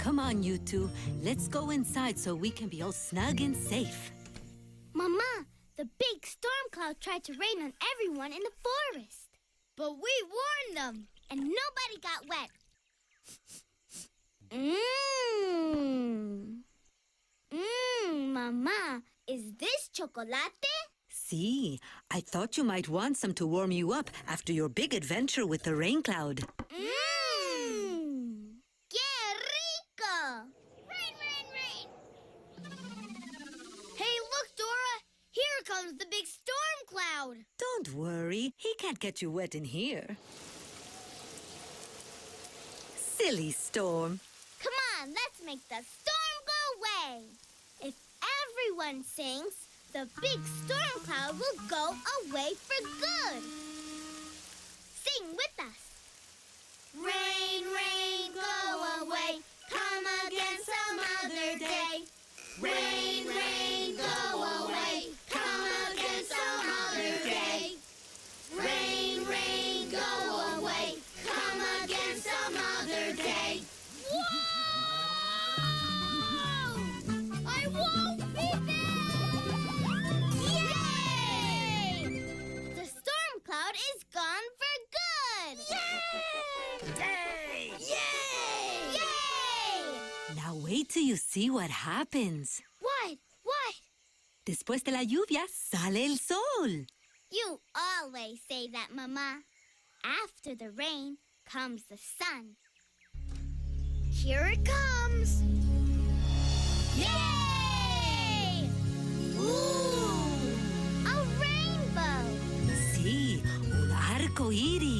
Come on, you two. Let's go inside so we can be all snug and safe. Mama, the big storm cloud tried to rain on everyone in the forest. But we warned them. And nobody got wet. Mama, is this chocolate? See, I thought you might want some to warm you up after your big adventure with the rain cloud. ¡Qué rico! Rain, rain, rain! Hey, look, Dora. Here comes the big storm cloud. Don't worry, he can't get you wet in here. Silly Storm. Come on, let's make the storm go away. If everyone sings, the big storm cloud will go away for good. Sing with us. Rain, rain, go away. Come again some other day. Rain, rain, go away. Come again some other day. Rain, rain, go away. Come again some other day. Whoa! I won't be Yay! The storm cloud is gone for good. Yay! Yay! Yay! Now wait till you see what happens. What? What? Después de la lluvia sale el sol. You always say that, Mama. After the rain comes the sun. Here it comes. Yay! Ooh! A rainbow! Sí, un arco iris.